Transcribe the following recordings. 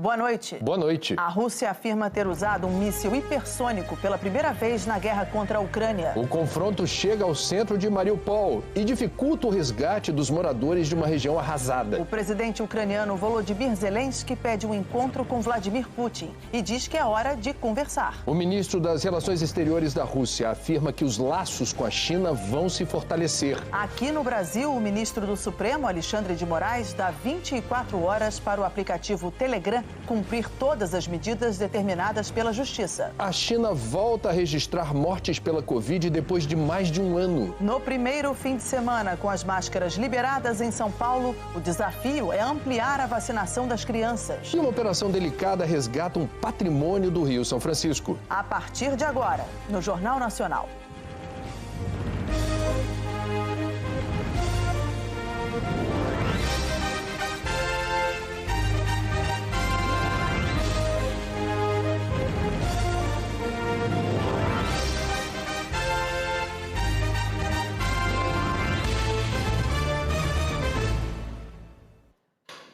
Boa noite. Boa noite. A Rússia afirma ter usado um míssil hipersônico pela primeira vez na guerra contra a Ucrânia. O confronto chega ao centro de Mariupol e dificulta o resgate dos moradores de uma região arrasada. O presidente ucraniano Volodymyr Zelensky pede um encontro com Vladimir Putin e diz que é hora de conversar. O ministro das Relações Exteriores da Rússia afirma que os laços com a China vão se fortalecer. Aqui no Brasil, o ministro do Supremo, Alexandre de Moraes, dá 24 horas para o aplicativo Telegram cumprir todas as medidas determinadas pela Justiça. A China volta a registrar mortes pela Covid depois de mais de um ano. No primeiro fim de semana, com as máscaras liberadas em São Paulo, o desafio é ampliar a vacinação das crianças. E uma operação delicada resgata um patrimônio do Rio São Francisco. A partir de agora, no Jornal Nacional.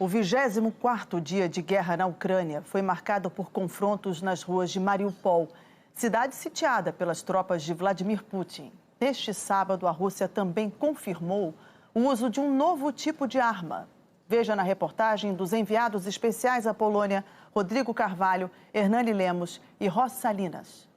O 24º dia de guerra na Ucrânia foi marcado por confrontos nas ruas de Mariupol, cidade sitiada pelas tropas de Vladimir Putin. Neste sábado, a Rússia também confirmou o uso de um novo tipo de arma. Veja na reportagem dos enviados especiais à Polônia, Rodrigo Carvalho, Hernani Lemos e Ross Salinas.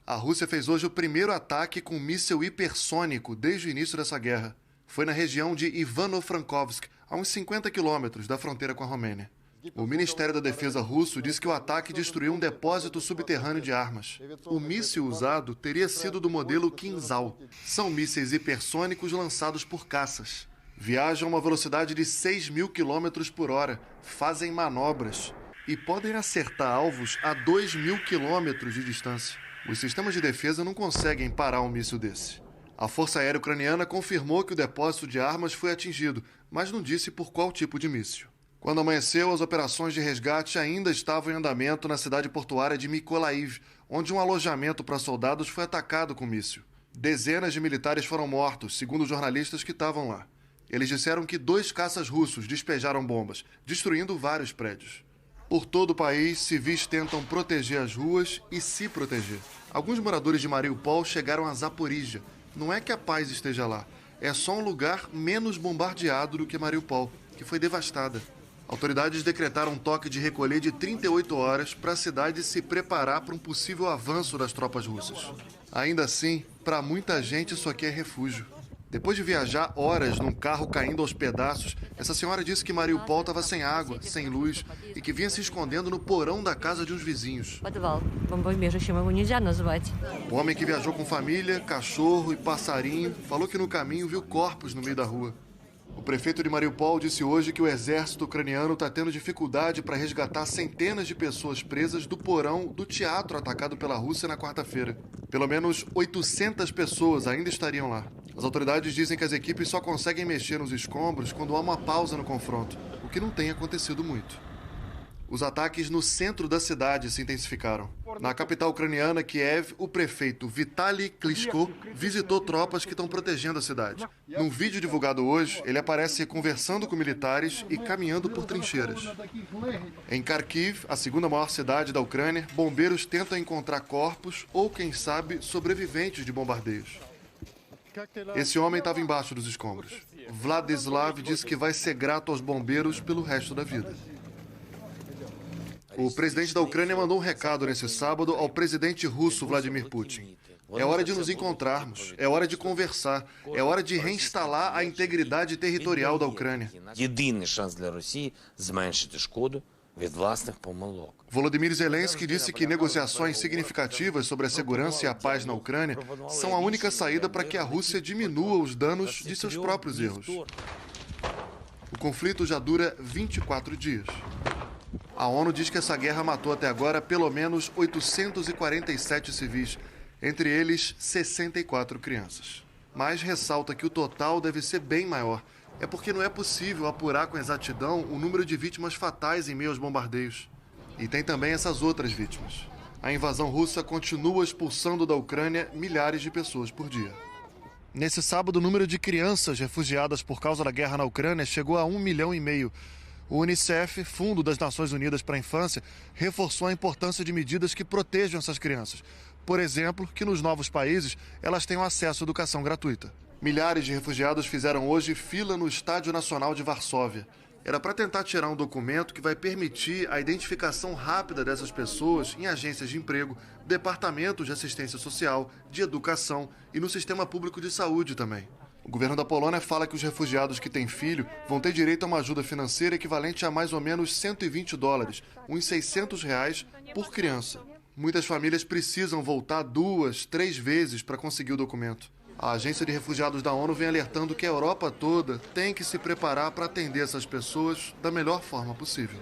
A Rússia fez hoje o primeiro ataque com míssil hipersônico desde o início dessa guerra. Foi na região de Ivano-Frankovsk, a uns 50 quilômetros da fronteira com a Romênia. O Ministério da Defesa russo disse que o ataque destruiu um depósito subterrâneo de armas. O míssil usado teria sido do modelo Kinzhal. São mísseis hipersônicos lançados por caças. Viajam a uma velocidade de 6.000 quilômetros por hora, fazem manobras e podem acertar alvos a 2.000 quilômetros de distância. Os sistemas de defesa não conseguem parar um míssil desse. A Força Aérea Ucraniana confirmou que o depósito de armas foi atingido, mas não disse por qual tipo de míssil. Quando amanheceu, as operações de resgate ainda estavam em andamento na cidade portuária de Mykolaiv, onde um alojamento para soldados foi atacado com míssil. Dezenas de militares foram mortos, segundo jornalistas que estavam lá. Eles disseram que 2 caças russos despejaram bombas, destruindo vários prédios. Por todo o país, civis tentam proteger as ruas e se proteger. Alguns moradores de Mariupol chegaram a Zaporizhia. Não é que a paz esteja lá, é só um lugar menos bombardeado do que Mariupol, que foi devastada. Autoridades decretaram um toque de recolher de 38 horas para a cidade se preparar para um possível avanço das tropas russas. Ainda assim, para muita gente isso aqui é refúgio. Depois de viajar horas num carro caindo aos pedaços, essa senhora disse que Mariupol estava sem água, sem luz e que vinha se escondendo no porão da casa de uns vizinhos. O homem que viajou com família, cachorro e passarinho falou que no caminho viu corpos no meio da rua. O prefeito de Mariupol disse hoje que o exército ucraniano está tendo dificuldade para resgatar centenas de pessoas presas do porão do teatro atacado pela Rússia na quarta-feira. Pelo menos 800 pessoas ainda estariam lá. As autoridades dizem que as equipes só conseguem mexer nos escombros quando há uma pausa no confronto, o que não tem acontecido muito. Os ataques no centro da cidade se intensificaram. Na capital ucraniana, Kiev, o prefeito Vitaly Klitschko visitou tropas que estão protegendo a cidade. Num vídeo divulgado hoje, ele aparece conversando com militares e caminhando por trincheiras. Em Kharkiv, a segunda maior cidade da Ucrânia, bombeiros tentam encontrar corpos ou, quem sabe, sobreviventes de bombardeios. Esse homem estava embaixo dos escombros. Vladislav disse que vai ser grato aos bombeiros pelo resto da vida. O presidente da Ucrânia mandou um recado nesse sábado ao presidente russo Vladimir Putin. É hora de nos encontrarmos, é hora de conversar, é hora de reinstalar a integridade territorial da Ucrânia. Volodymyr Zelensky disse que negociações significativas sobre a segurança e a paz na Ucrânia são a única saída para que a Rússia diminua os danos de seus próprios erros. O conflito já dura 24 dias. A ONU diz que essa guerra matou até agora pelo menos 847 civis, entre eles 64 crianças. Mas ressalta que o total deve ser bem maior. É porque não é possível apurar com exatidão o número de vítimas fatais em meio aos bombardeios. E tem também essas outras vítimas. A invasão russa continua expulsando da Ucrânia milhares de pessoas por dia. Nesse sábado, o número de crianças refugiadas por causa da guerra na Ucrânia chegou a 1,5 milhão. O Unicef, Fundo das Nações Unidas para a Infância, reforçou a importância de medidas que protejam essas crianças. Por exemplo, que nos novos países elas tenham acesso à educação gratuita. Milhares de refugiados fizeram hoje fila no Estádio Nacional de Varsóvia. Era para tentar tirar um documento que vai permitir a identificação rápida dessas pessoas em agências de emprego, departamentos de assistência social, de educação e no sistema público de saúde também. O governo da Polônia fala que os refugiados que têm filho vão ter direito a uma ajuda financeira equivalente a mais ou menos $120, uns R$600 por criança. Muitas famílias precisam voltar 2, 3 vezes para conseguir o documento. A Agência de Refugiados da ONU vem alertando que a Europa toda tem que se preparar para atender essas pessoas da melhor forma possível.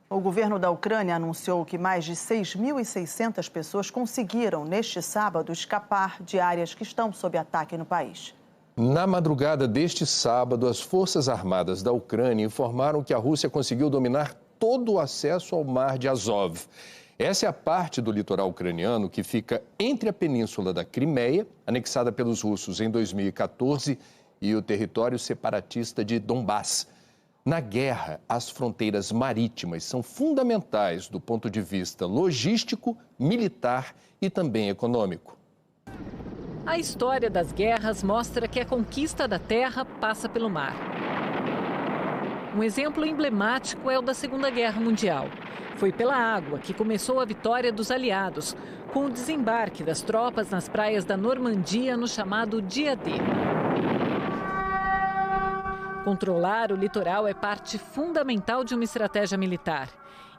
O governo da Ucrânia anunciou que mais de 6.600 pessoas conseguiram, neste sábado, escapar de áreas que estão sob ataque no país. Na madrugada deste sábado, as Forças Armadas da Ucrânia informaram que a Rússia conseguiu dominar todo o acesso ao mar de Azov. Essa é a parte do litoral ucraniano que fica entre a península da Crimeia, anexada pelos russos em 2014, e o território separatista de Donbass. Na guerra, as fronteiras marítimas são fundamentais do ponto de vista logístico, militar e também econômico. A história das guerras mostra que a conquista da terra passa pelo mar. Um exemplo emblemático é o da Segunda Guerra Mundial. Foi pela água que começou a vitória dos aliados, com o desembarque das tropas nas praias da Normandia no chamado Dia D. Controlar o litoral é parte fundamental de uma estratégia militar.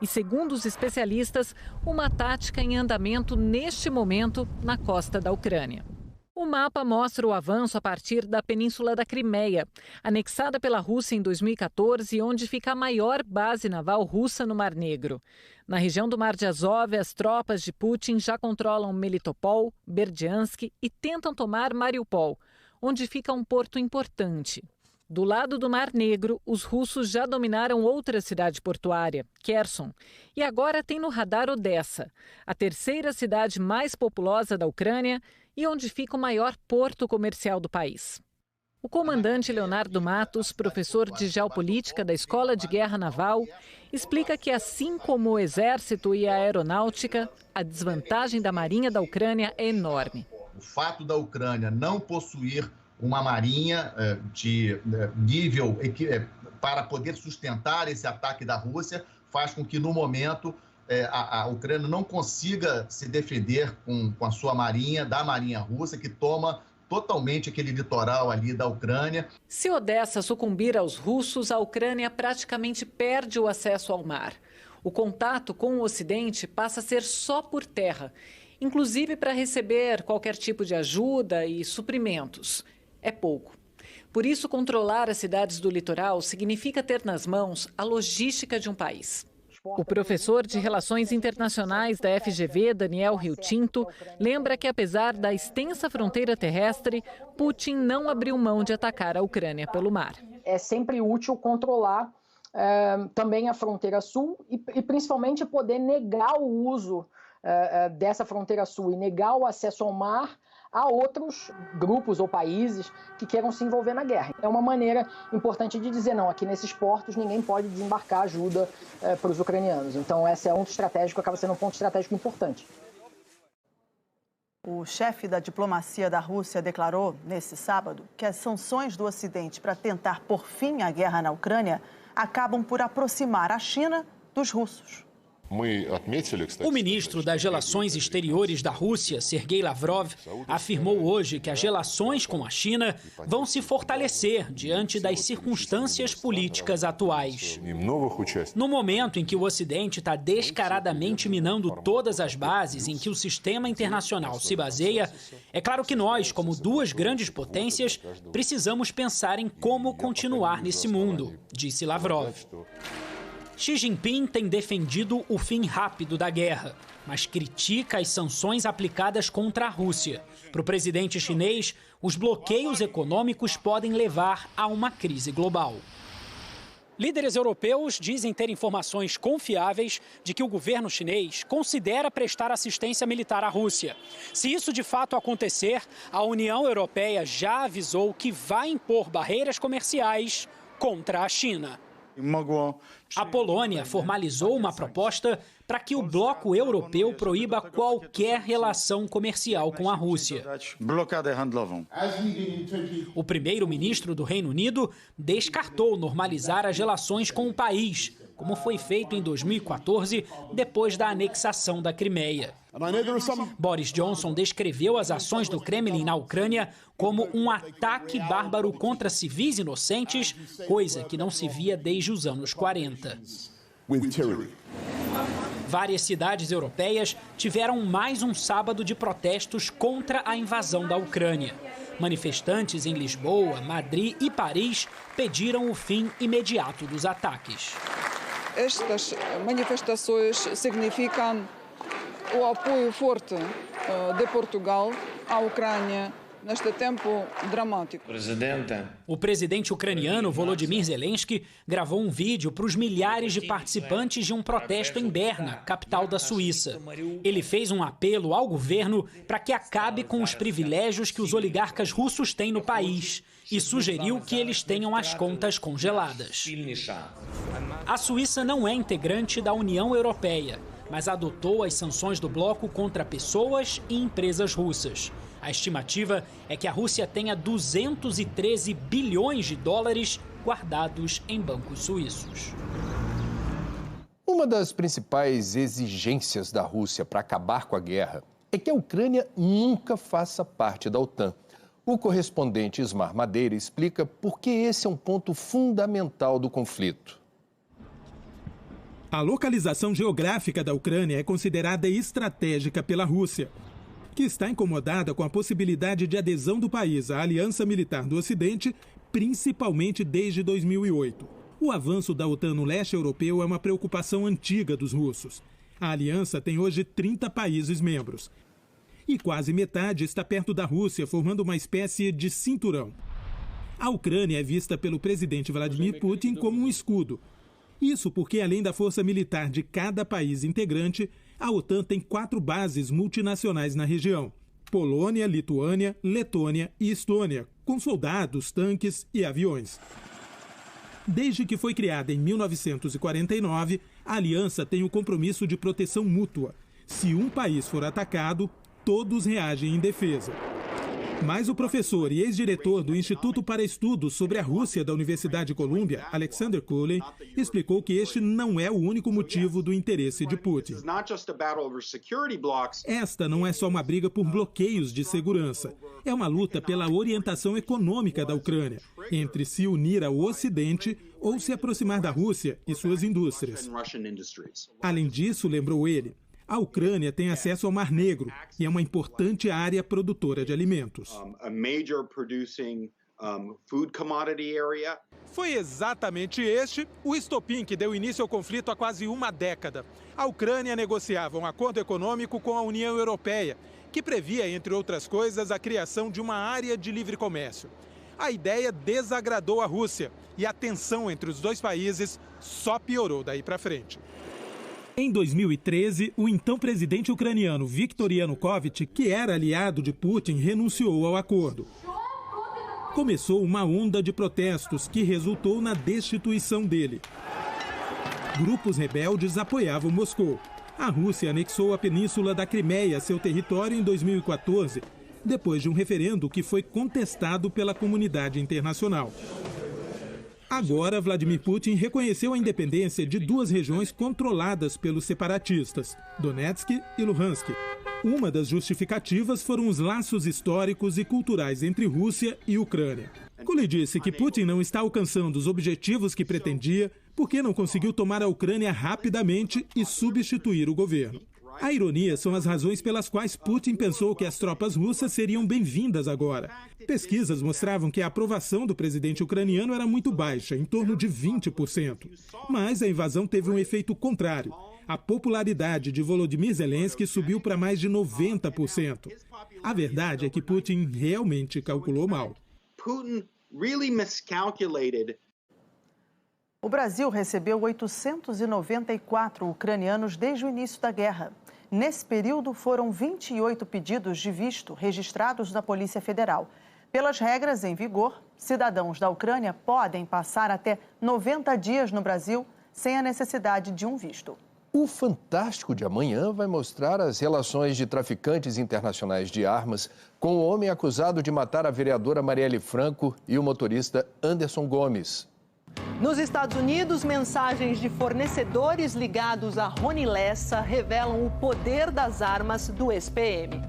E, segundo os especialistas, uma tática em andamento neste momento na costa da Ucrânia. O mapa mostra o avanço a partir da Península da Crimeia, anexada pela Rússia em 2014, onde fica a maior base naval russa no Mar Negro. Na região do Mar de Azov, as tropas de Putin já controlam Melitopol, Berdiansk e tentam tomar Mariupol, onde fica um porto importante. Do lado do Mar Negro, os russos já dominaram outra cidade portuária, Kherson, e agora tem no radar Odessa, a terceira cidade mais populosa da Ucrânia e onde fica o maior porto comercial do país. O comandante Leonardo Matos, professor de geopolítica da Escola de Guerra Naval, explica que, assim como o exército e a aeronáutica, a desvantagem da marinha da Ucrânia é enorme. O fato da Ucrânia não possuir uma marinha de nível para poder sustentar esse ataque da Rússia faz com que, no momento, a Ucrânia não consiga se defender com a sua marinha, da marinha russa, que toma totalmente aquele litoral ali da Ucrânia. Se Odessa sucumbir aos russos, a Ucrânia praticamente perde o acesso ao mar. O contato com o Ocidente passa a ser só por terra, inclusive para receber qualquer tipo de ajuda e suprimentos. É pouco. Por isso, controlar as cidades do litoral significa ter nas mãos a logística de um país. O professor de Relações Internacionais da FGV, Daniel Rio Tinto, lembra que, apesar da extensa fronteira terrestre, Putin não abriu mão de atacar a Ucrânia pelo mar. É sempre útil controlar também a fronteira sul e principalmente poder negar o uso dessa fronteira sul e negar o acesso ao mar a outros grupos ou países que queiram se envolver na guerra. É uma maneira importante de dizer, não, aqui nesses portos ninguém pode desembarcar ajuda para os ucranianos. Então, esse é um ponto estratégico, acaba sendo um ponto estratégico importante. O chefe da diplomacia da Rússia declarou, nesse sábado, que as sanções do Ocidente para tentar pôr fim à guerra na Ucrânia acabam por aproximar a China dos russos. O ministro das Relações Exteriores da Rússia, Sergei Lavrov, afirmou hoje que as relações com a China vão se fortalecer diante das circunstâncias políticas atuais. No momento em que o Ocidente está descaradamente minando todas as bases em que o sistema internacional se baseia, é claro que nós, como duas grandes potências, precisamos pensar em como continuar nesse mundo, disse Lavrov. Xi Jinping tem defendido o fim rápido da guerra, mas critica as sanções aplicadas contra a Rússia. Para o presidente chinês, os bloqueios econômicos podem levar a uma crise global. Líderes europeus dizem ter informações confiáveis de que o governo chinês considera prestar assistência militar à Rússia. Se isso de fato acontecer, a União Europeia já avisou que vai impor barreiras comerciais contra a China. A Polônia formalizou uma proposta para que o bloco europeu proíba qualquer relação comercial com a Rússia. O primeiro-ministro do Reino Unido descartou normalizar as relações com o país, como foi feito em 2014, depois da anexação da Crimeia. Boris Johnson descreveu as ações do Kremlin na Ucrânia como um ataque bárbaro contra civis inocentes, coisa que não se via desde os anos 40. Várias cidades europeias tiveram mais um sábado de protestos contra a invasão da Ucrânia. Manifestantes em Lisboa, Madrid e Paris pediram o fim imediato dos ataques. Estas manifestações significam o apoio forte de Portugal à Ucrânia neste tempo dramático. O presidente ucraniano Volodymyr Zelensky gravou um vídeo para os milhares de participantes de um protesto em Berna, capital da Suíça. Ele fez um apelo ao governo para que acabe com os privilégios que os oligarcas russos têm no país e sugeriu que eles tenham as contas congeladas. A Suíça não é integrante da União Europeia, mas adotou as sanções do bloco contra pessoas e empresas russas. A estimativa é que a Rússia tenha 213 bilhões de dólares guardados em bancos suíços. Uma das principais exigências da Rússia para acabar com a guerra é que a Ucrânia nunca faça parte da OTAN. O correspondente Ismar Madeira explica por que esse é um ponto fundamental do conflito. A localização geográfica da Ucrânia é considerada estratégica pela Rússia, que está incomodada com a possibilidade de adesão do país à Aliança Militar do Ocidente, principalmente desde 2008. O avanço da OTAN no leste europeu é uma preocupação antiga dos russos. A aliança tem hoje 30 países membros. E quase metade está perto da Rússia, formando uma espécie de cinturão. A Ucrânia é vista pelo presidente Vladimir Putin como um escudo. Isso porque, além da força militar de cada país integrante, a OTAN tem 4 bases multinacionais na região: Polônia, Lituânia, Letônia e Estônia, com soldados, tanques e aviões. Desde que foi criada em 1949, a aliança tem o compromisso de proteção mútua. Se um país for atacado, todos reagem em defesa. Mas o professor e ex-diretor do Instituto para Estudos sobre a Rússia da Universidade de Colômbia, Alexander Kulin, explicou que este não é o único motivo do interesse de Putin. Esta não é só uma briga por bloqueios de segurança. É uma luta pela orientação econômica da Ucrânia, entre se unir ao Ocidente ou se aproximar da Rússia e suas indústrias. Além disso, lembrou ele, a Ucrânia tem acesso ao Mar Negro e é uma importante área produtora de alimentos. Foi exatamente este o estopim que deu início ao conflito há quase uma década. A Ucrânia negociava um acordo econômico com a União Europeia, que previa, entre outras coisas, a criação de uma área de livre comércio. A ideia desagradou a Rússia e a tensão entre os dois países só piorou daí para frente. Em 2013, o então presidente ucraniano Viktor Yanukovych, que era aliado de Putin, renunciou ao acordo. Começou uma onda de protestos que resultou na destituição dele. Grupos rebeldes apoiavam Moscou. A Rússia anexou a península da Crimeia a seu território em 2014, depois de um referendo que foi contestado pela comunidade internacional. Agora, Vladimir Putin reconheceu a independência de 2 regiões controladas pelos separatistas, Donetsk e Luhansk. Uma das justificativas foram os laços históricos e culturais entre Rússia e Ucrânia. Kulin disse que Putin não está alcançando os objetivos que pretendia porque não conseguiu tomar a Ucrânia rapidamente e substituir o governo. A ironia são as razões pelas quais Putin pensou que as tropas russas seriam bem-vindas agora. Pesquisas mostravam que a aprovação do presidente ucraniano era muito baixa, em torno de 20%. Mas a invasão teve um efeito contrário. A popularidade de Volodymyr Zelensky subiu para mais de 90%. A verdade é que Putin realmente calculou mal. O Brasil recebeu 894 ucranianos desde o início da guerra. Nesse período, foram 28 pedidos de visto registrados na Polícia Federal. Pelas regras em vigor, cidadãos da Ucrânia podem passar até 90 dias no Brasil sem a necessidade de um visto. O Fantástico de amanhã vai mostrar as relações de traficantes internacionais de armas com o homem acusado de matar a vereadora Marielle Franco e o motorista Anderson Gomes. Nos Estados Unidos, mensagens de fornecedores ligados a Rony Lessa revelam o poder das armas do ex-PM.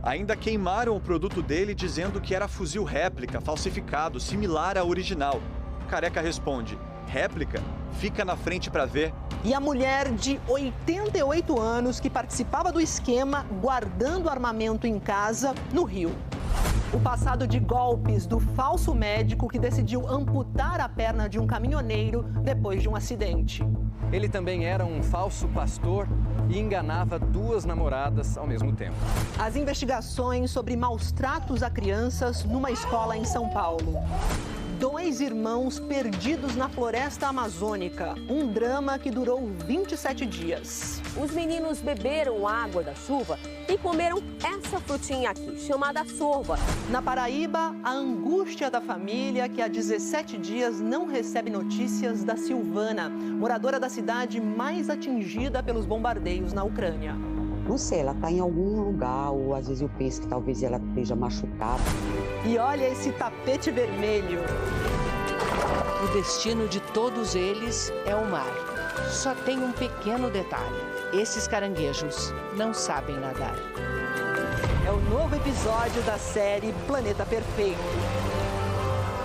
Ainda queimaram o produto dele dizendo que era fuzil réplica, falsificado, similar ao original. Careca responde: réplica? Fica na frente para ver. E a mulher de 88 anos que participava do esquema guardando armamento em casa, no Rio. O passado de golpes do falso médico que decidiu amputar a perna de um caminhoneiro depois de um acidente. Ele também era um falso pastor e enganava duas namoradas ao mesmo tempo. As investigações sobre maus tratos a crianças numa escola em São Paulo. 2 irmãos perdidos na floresta amazônica. Um drama que durou 27 dias. Os meninos beberam água da chuva e comeram essa frutinha aqui, chamada sorva. Na Paraíba, a angústia da família que há 17 dias não recebe notícias da Silvana, moradora da cidade mais atingida pelos bombardeios na Ucrânia. Não sei, ela está em algum lugar, ou às vezes eu penso que talvez ela esteja machucada. E olha esse tapete vermelho. O destino de todos eles é o mar. Só tem um pequeno detalhe: esses caranguejos não sabem nadar. É o novo episódio da série Planeta Perfeito.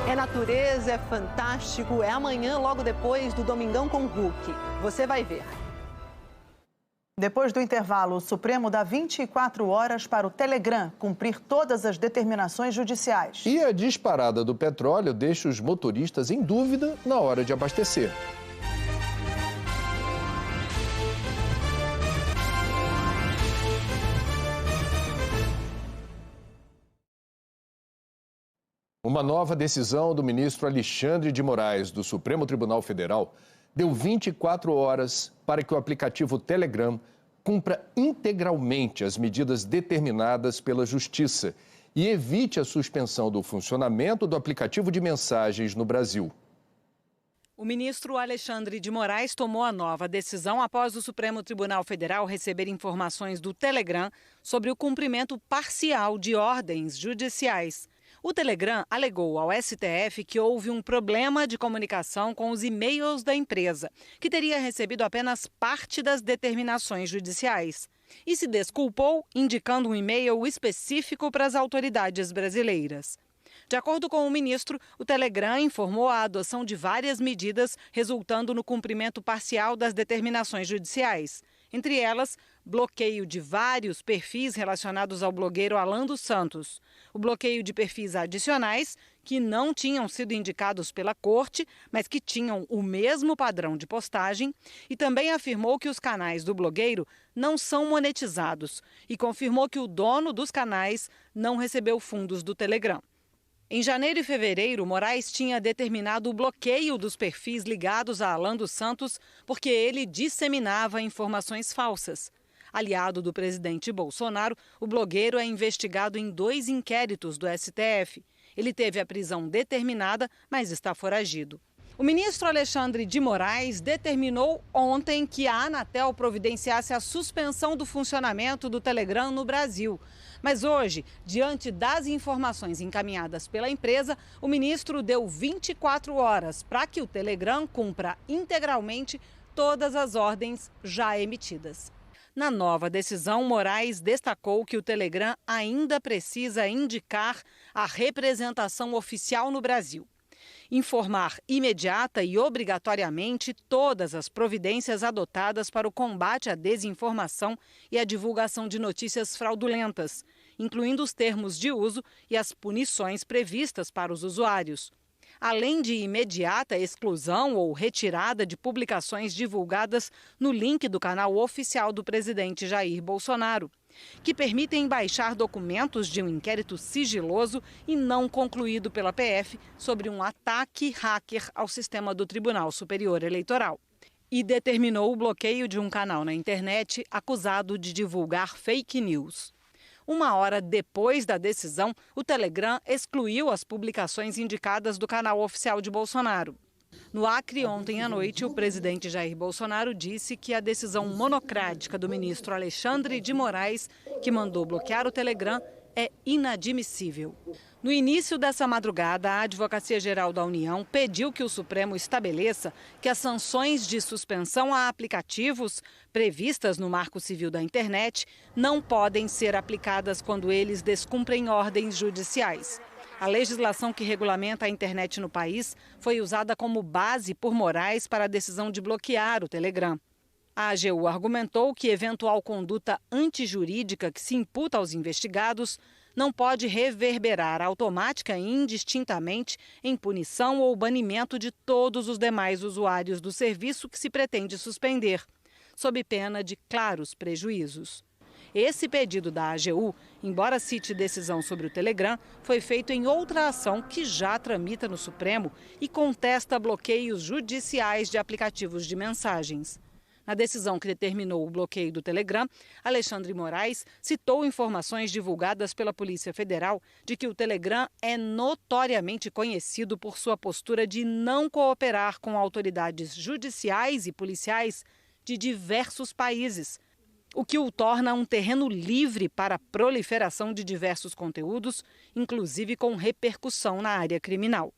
É natureza, é fantástico, é amanhã, logo depois do Domingão com Hulk. Você vai ver. Depois do intervalo, o Supremo dá 24 horas para o Telegram cumprir todas as determinações judiciais. E a disparada do petróleo deixa os motoristas em dúvida na hora de abastecer. Uma nova decisão do ministro Alexandre de Moraes, do Supremo Tribunal Federal, deu 24 horas para que o aplicativo Telegram cumpra integralmente as medidas determinadas pela Justiça e evite a suspensão do funcionamento do aplicativo de mensagens no Brasil. O ministro Alexandre de Moraes tomou a nova decisão após o Supremo Tribunal Federal receber informações do Telegram sobre o cumprimento parcial de ordens judiciais. O Telegram alegou ao STF que houve um problema de comunicação com os e-mails da empresa, que teria recebido apenas parte das determinações judiciais. E se desculpou, indicando um e-mail específico para as autoridades brasileiras. De acordo com o ministro, o Telegram informou a adoção de várias medidas, resultando no cumprimento parcial das determinações judiciais. Entre elas, bloqueio de vários perfis relacionados ao blogueiro Alan dos Santos, o bloqueio de perfis adicionais que não tinham sido indicados pela corte, mas que tinham o mesmo padrão de postagem, e também afirmou que os canais do blogueiro não são monetizados e confirmou que o dono dos canais não recebeu fundos do Telegram. Em janeiro e fevereiro, Moraes tinha determinado o bloqueio dos perfis ligados a Alan dos Santos porque ele disseminava informações falsas. Aliado do presidente Bolsonaro, o blogueiro é investigado em 2 inquéritos do STF. Ele teve a prisão determinada, mas está foragido. O ministro Alexandre de Moraes determinou ontem que a Anatel providenciasse a suspensão do funcionamento do Telegram no Brasil. Mas hoje, diante das informações encaminhadas pela empresa, o ministro deu 24 horas para que o Telegram cumpra integralmente todas as ordens já emitidas. Na nova decisão, Moraes destacou que o Telegram ainda precisa indicar a representação oficial no Brasil. Informar imediata e obrigatoriamente todas as providências adotadas para o combate à desinformação e à divulgação de notícias fraudulentas, incluindo os termos de uso e as punições previstas para os usuários. Além de imediata exclusão ou retirada de publicações divulgadas no link do canal oficial do presidente Jair Bolsonaro, que permitem baixar documentos de um inquérito sigiloso e não concluído pela PF sobre um ataque hacker ao sistema do Tribunal Superior Eleitoral. E determinou o bloqueio de um canal na internet acusado de divulgar fake news. 1 hora depois da decisão, o Telegram excluiu as publicações indicadas do canal oficial de Bolsonaro. No Acre, ontem à noite, o presidente Jair Bolsonaro disse que a decisão monocrática do ministro Alexandre de Moraes, que mandou bloquear o Telegram, é inadmissível. No início dessa madrugada, a Advocacia Geral da União pediu que o Supremo estabeleça que as sanções de suspensão a aplicativos previstas no Marco Civil da Internet não podem ser aplicadas quando eles descumprem ordens judiciais. A legislação que regulamenta a internet no país foi usada como base por Moraes para a decisão de bloquear o Telegram. A AGU argumentou que eventual conduta antijurídica que se imputa aos investigados não pode reverberar automática e indistintamente em punição ou banimento de todos os demais usuários do serviço que se pretende suspender, sob pena de claros prejuízos. Esse pedido da AGU, embora cite decisão sobre o Telegram, foi feito em outra ação que já tramita no Supremo e contesta bloqueios judiciais de aplicativos de mensagens. Na decisão que determinou o bloqueio do Telegram, Alexandre de Moraes citou informações divulgadas pela Polícia Federal de que o Telegram é notoriamente conhecido por sua postura de não cooperar com autoridades judiciais e policiais de diversos países, o que o torna um terreno livre para a proliferação de diversos conteúdos, inclusive com repercussão na área criminal.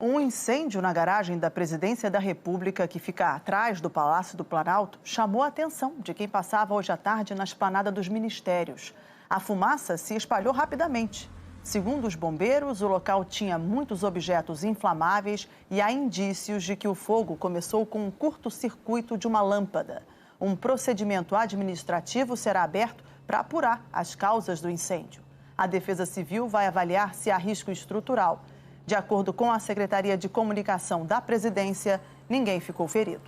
Um incêndio na garagem da Presidência da República, que fica atrás do Palácio do Planalto, chamou a atenção de quem passava hoje à tarde na esplanada dos ministérios. A fumaça se espalhou rapidamente. Segundo os bombeiros, o local tinha muitos objetos inflamáveis e há indícios de que o fogo começou com um curto-circuito de uma lâmpada. Um procedimento administrativo será aberto para apurar as causas do incêndio. A Defesa Civil vai avaliar se há risco estrutural. De acordo com a Secretaria de Comunicação da Presidência, ninguém ficou ferido.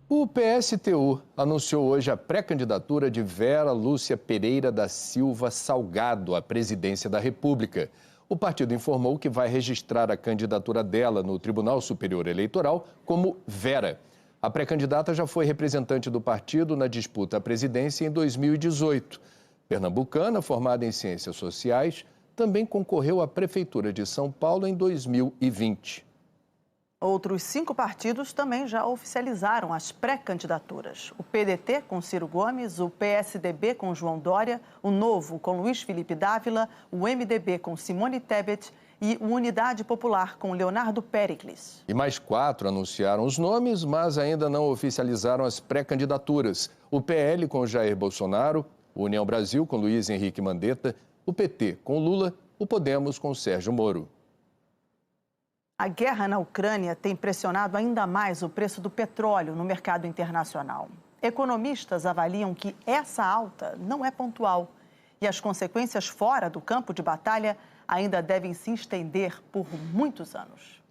O PSTU anunciou hoje a pré-candidatura de Vera Lúcia Pereira da Silva Salgado à presidência da República. O partido informou que vai registrar a candidatura dela no Tribunal Superior Eleitoral como Vera. A pré-candidata já foi representante do partido na disputa à presidência em 2018. Pernambucana, formada em Ciências Sociais, também concorreu à Prefeitura de São Paulo em 2020. Outros 5 partidos também já oficializaram as pré-candidaturas. O PDT com Ciro Gomes, o PSDB com João Dória, o Novo com Luiz Felipe Dávila, o MDB com Simone Tebet e o Unidade Popular com Leonardo Péricles. E mais 4 anunciaram os nomes, mas ainda não oficializaram as pré-candidaturas. O PL com Jair Bolsonaro, o União Brasil com Luiz Henrique Mandetta, o PT com Lula, o Podemos com Sérgio Moro. A guerra na Ucrânia tem pressionado ainda mais o preço do petróleo no mercado internacional. Economistas avaliam que essa alta não é pontual e as consequências fora do campo de batalha ainda devem se estender por muitos anos.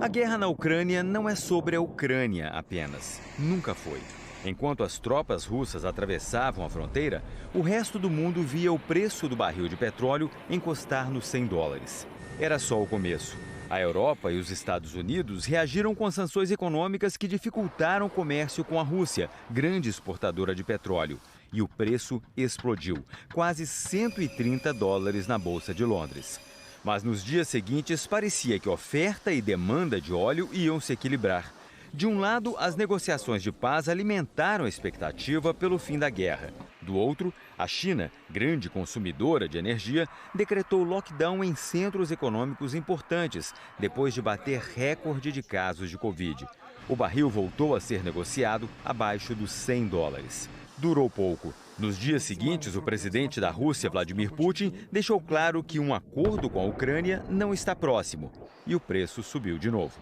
A guerra na Ucrânia não é sobre a Ucrânia apenas. Nunca foi. Enquanto as tropas russas atravessavam a fronteira, o resto do mundo via o preço do barril de petróleo encostar nos $100. Era só o começo. A Europa e os Estados Unidos reagiram com sanções econômicas que dificultaram o comércio com a Rússia, grande exportadora de petróleo. E o preço explodiu, quase $130 na Bolsa de Londres. Mas nos dias seguintes parecia que oferta e demanda de óleo iam se equilibrar. De um lado, as negociações de paz alimentaram a expectativa pelo fim da guerra. Do outro, a China, grande consumidora de energia, decretou lockdown em centros econômicos importantes, depois de bater recorde de casos de Covid. O barril voltou a ser negociado abaixo dos $100. Durou pouco. Nos dias seguintes, o presidente da Rússia, Vladimir Putin, deixou claro que um acordo com a Ucrânia não está próximo. E o preço subiu de novo.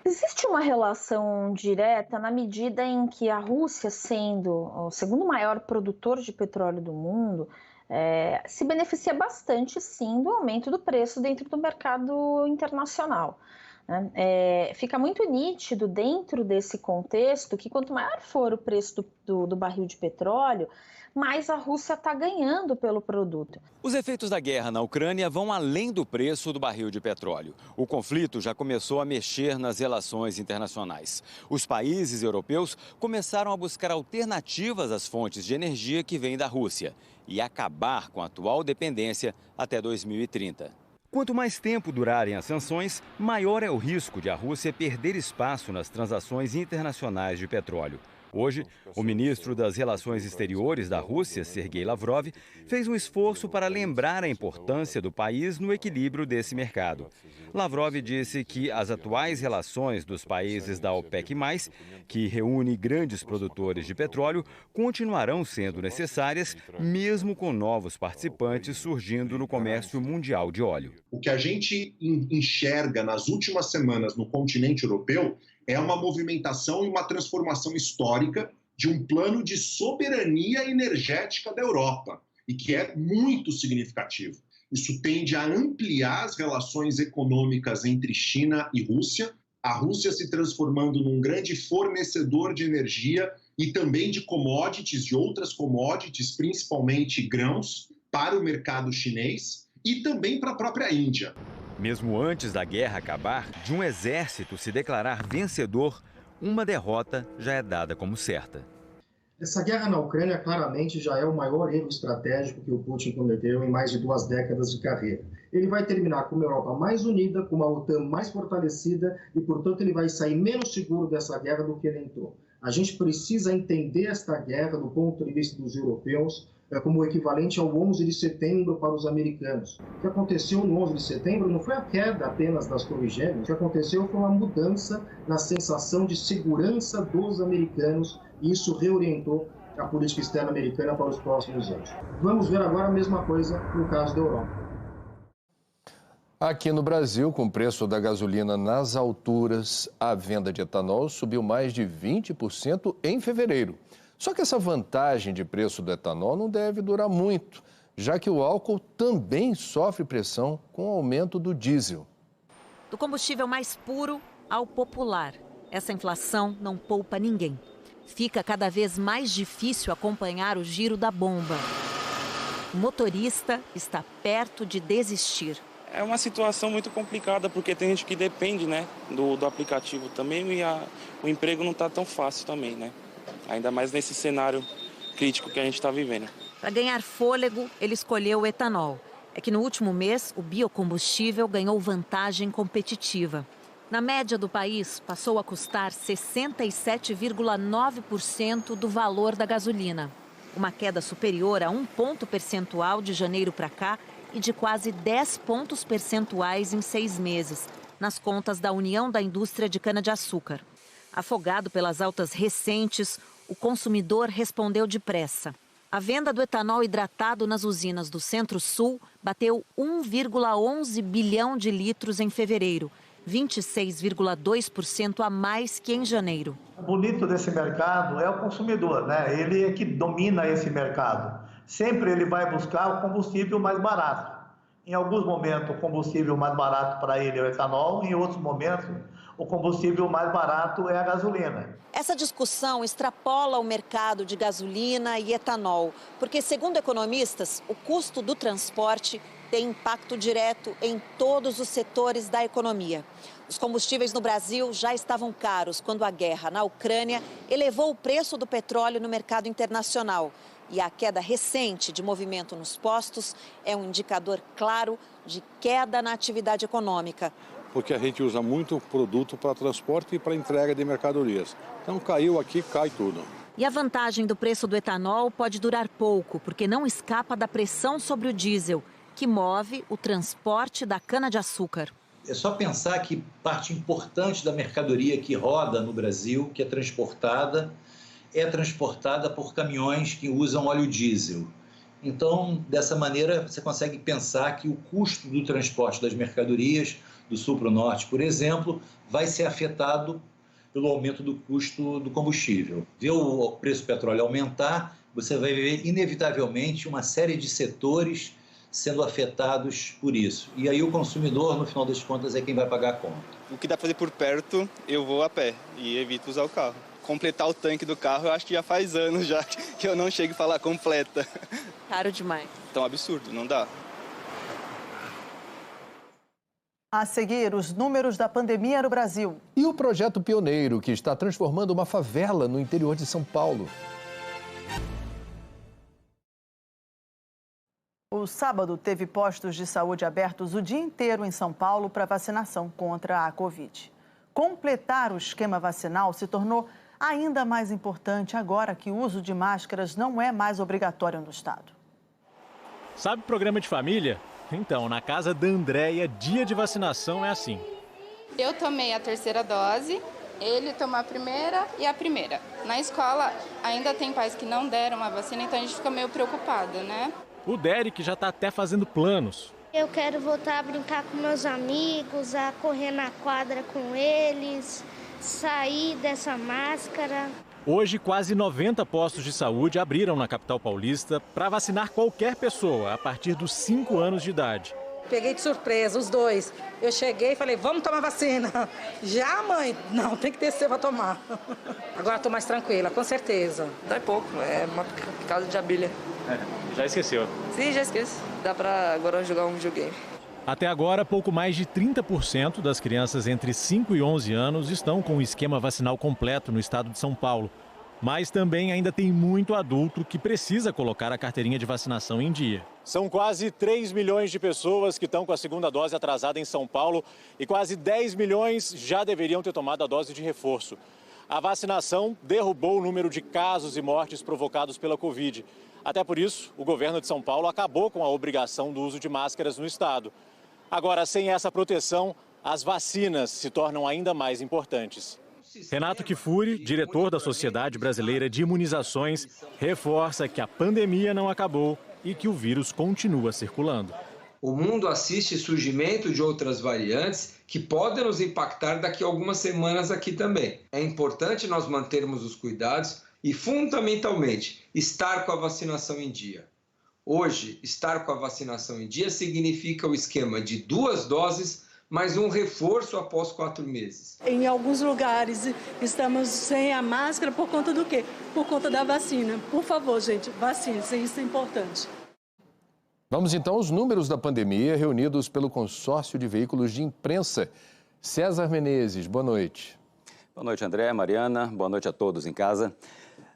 Existe uma relação direta na medida em que a Rússia, sendo o segundo maior produtor de petróleo do mundo, se beneficia bastante, sim, do aumento do preço dentro do mercado internacional. Fica muito nítido dentro desse contexto que quanto maior for o preço do barril de petróleo, mais a Rússia está ganhando pelo produto. Os efeitos da guerra na Ucrânia vão além do preço do barril de petróleo. O conflito já começou a mexer nas relações internacionais. Os países europeus começaram a buscar alternativas às fontes de energia que vêm da Rússia e acabar com a atual dependência até 2030. Quanto mais tempo durarem as sanções, maior é o risco de a Rússia perder espaço nas transações internacionais de petróleo. Hoje, o ministro das Relações Exteriores da Rússia, Sergei Lavrov, fez um esforço para lembrar a importância do país no equilíbrio desse mercado. Lavrov disse que as atuais relações dos países da OPEC+, que reúne grandes produtores de petróleo, continuarão sendo necessárias, mesmo com novos participantes surgindo no comércio mundial de óleo. O que a gente enxerga nas últimas semanas no continente europeu é uma movimentação e uma transformação histórica de um plano de soberania energética da Europa, e que é muito significativo. Isso tende a ampliar as relações econômicas entre China e Rússia, a Rússia se transformando num grande fornecedor de energia e também de commodities, de outras commodities, principalmente grãos, para o mercado chinês e também para a própria Índia. Mesmo antes da guerra acabar, de um exército se declarar vencedor, uma derrota já é dada como certa. Essa guerra na Ucrânia claramente já é o maior erro estratégico que o Putin cometeu em mais de 2 décadas de carreira. Ele vai terminar com uma Europa mais unida, com uma OTAN mais fortalecida e, portanto, ele vai sair menos seguro dessa guerra do que ele entrou. A gente precisa entender esta guerra do ponto de vista dos europeus como o equivalente ao 11 de setembro para os americanos. O que aconteceu no 11 de setembro não foi a queda apenas das Torres Gêmeas, o que aconteceu foi uma mudança na sensação de segurança dos americanos, e isso reorientou a política externa americana para os próximos anos. Vamos ver agora a mesma coisa no caso da Europa. Aqui no Brasil, com o preço da gasolina nas alturas, a venda de etanol subiu mais de 20% em fevereiro. Só que essa vantagem de preço do etanol não deve durar muito, já que o álcool também sofre pressão com o aumento do diesel. Do combustível mais puro ao popular, essa inflação não poupa ninguém. Fica cada vez mais difícil acompanhar o giro da bomba. O motorista está perto de desistir. É uma situação muito complicada, porque tem gente que depende, do aplicativo também, e o emprego não está tão fácil também, Ainda mais nesse cenário crítico que a gente está vivendo. Para ganhar fôlego, ele escolheu o etanol. É que no último mês, o biocombustível ganhou vantagem competitiva. Na média do país, passou a custar 67,9% do valor da gasolina. Uma queda superior a 1 ponto percentual de janeiro para cá e de quase 10 pontos percentuais em 6 meses, nas contas da União da Indústria de Cana-de-Açúcar. Afogado pelas altas recentes, o consumidor respondeu depressa. A venda do etanol hidratado nas usinas do Centro-Sul bateu 1,11 bilhão de litros em fevereiro, 26,2% a mais que em janeiro. O bonito desse mercado é o consumidor, Ele é que domina esse mercado. Sempre ele vai buscar o combustível mais barato. Em alguns momentos, o combustível mais barato para ele é o etanol, em outros momentos, o combustível mais barato é a gasolina. Essa discussão extrapola o mercado de gasolina e etanol, porque, segundo economistas, o custo do transporte tem impacto direto em todos os setores da economia. Os combustíveis no Brasil já estavam caros quando a guerra na Ucrânia elevou o preço do petróleo no mercado internacional. E a queda recente de movimento nos postos é um indicador claro de queda na atividade econômica. Porque a gente usa muito produto para transporte e para entrega de mercadorias. Então caiu aqui, cai tudo. E a vantagem do preço do etanol pode durar pouco, porque não escapa da pressão sobre o diesel, que move o transporte da cana-de-açúcar. É só pensar que parte importante da mercadoria que roda no Brasil, que é transportada por caminhões que usam óleo diesel. Então, dessa maneira, você consegue pensar que o custo do transporte das mercadorias do sul para o norte, por exemplo, vai ser afetado pelo aumento do custo do combustível. Ver o preço do petróleo aumentar, você vai ver inevitavelmente uma série de setores sendo afetados por isso. E aí o consumidor, no final das contas, é quem vai pagar a conta. O que dá para fazer por perto, eu vou a pé e evito usar o carro. Completar o tanque do carro, eu acho que já faz anos já que eu não chego a falar completa. Caro demais. Então, absurdo, não dá. A seguir, os números da pandemia no Brasil. E o projeto pioneiro que está transformando uma favela no interior de São Paulo. O sábado teve postos de saúde abertos o dia inteiro em São Paulo para vacinação contra a Covid. Completar o esquema vacinal se tornou ainda mais importante agora que o uso de máscaras não é mais obrigatório no estado. Sabe programa de família? Então, na casa da Andréia, dia de vacinação é assim. Eu tomei a terceira dose, ele tomou a primeira e a primeira. Na escola, ainda tem pais que não deram a vacina, então a gente fica meio preocupado, né? O Derek já está até fazendo planos. Eu quero voltar a brincar com meus amigos, a correr na quadra com eles, sair dessa máscara. Hoje, quase 90 postos de saúde abriram na capital paulista para vacinar qualquer pessoa a partir dos 5 anos de idade. Peguei de surpresa, os dois. Eu cheguei e falei, vamos tomar vacina. Já, mãe? Não, tem que descer para tomar. Agora estou mais tranquila, com certeza. Dá pouco, é uma casa de abelha. Já esqueceu? Sim, já esqueci. Dá para agora jogar um videogame. Até agora, pouco mais de 30% das crianças entre 5 e 11 anos estão com o esquema vacinal completo no estado de São Paulo. Mas também ainda tem muito adulto que precisa colocar a carteirinha de vacinação em dia. São quase 3 milhões de pessoas que estão com a segunda dose atrasada em São Paulo e quase 10 milhões já deveriam ter tomado a dose de reforço. A vacinação derrubou o número de casos e mortes provocados pela Covid. Até por isso, o governo de São Paulo acabou com a obrigação do uso de máscaras no estado. Agora, sem essa proteção, as vacinas se tornam ainda mais importantes. Renato Kifuri, diretor da Sociedade Brasileira de Imunizações, reforça que a pandemia não acabou e que o vírus continua circulando. O mundo assiste surgimento de outras variantes que podem nos impactar daqui a algumas semanas aqui também. É importante nós mantermos os cuidados e, fundamentalmente, estar com a vacinação em dia. Hoje, estar com a vacinação em dia significa o esquema de 2 doses mais um reforço após 4 meses. Em alguns lugares estamos sem a máscara por conta do quê? Por conta da vacina. Por favor, gente, vacine-se, isso é importante. Vamos então aos números da pandemia reunidos pelo consórcio de veículos de imprensa. César Menezes, boa noite. Boa noite, André, Mariana, boa noite a todos em casa.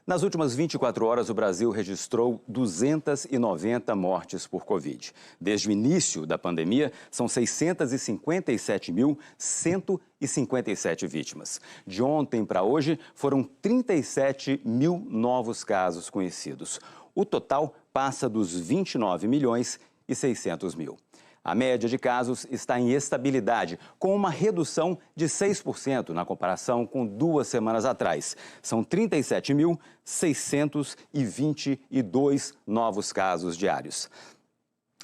Nas últimas 24 horas, o Brasil registrou 290 mortes por Covid. Desde o início da pandemia, são 657.157 vítimas. De ontem para hoje, foram 37 mil novos casos conhecidos. O total passa dos 29.600.000. A média de casos está em estabilidade, com uma redução de 6% na comparação com 2 semanas atrás. São 37.622 novos casos diários.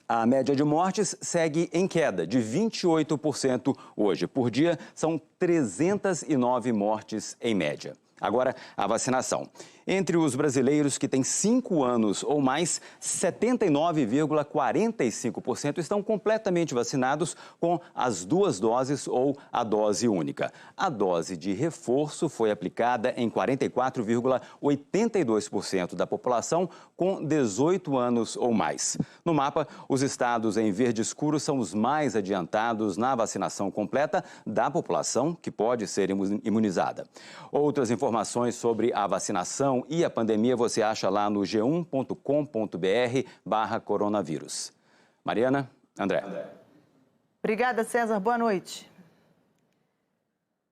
A média de mortes segue em queda, de 28% hoje. Por dia, são 309 mortes em média. Agora, a vacinação. Entre os brasileiros que têm 5 anos ou mais, 79,45% estão completamente vacinados com as 2 doses ou a dose única. A dose de reforço foi aplicada em 44,82% da população com 18 anos ou mais. No mapa, os estados em verde escuro são os mais adiantados na vacinação completa da população que pode ser imunizada. Outras informações sobre a vacinação e a pandemia você acha lá no g1.com.br/coronavírus. Mariana, André. Obrigada, César. Boa noite.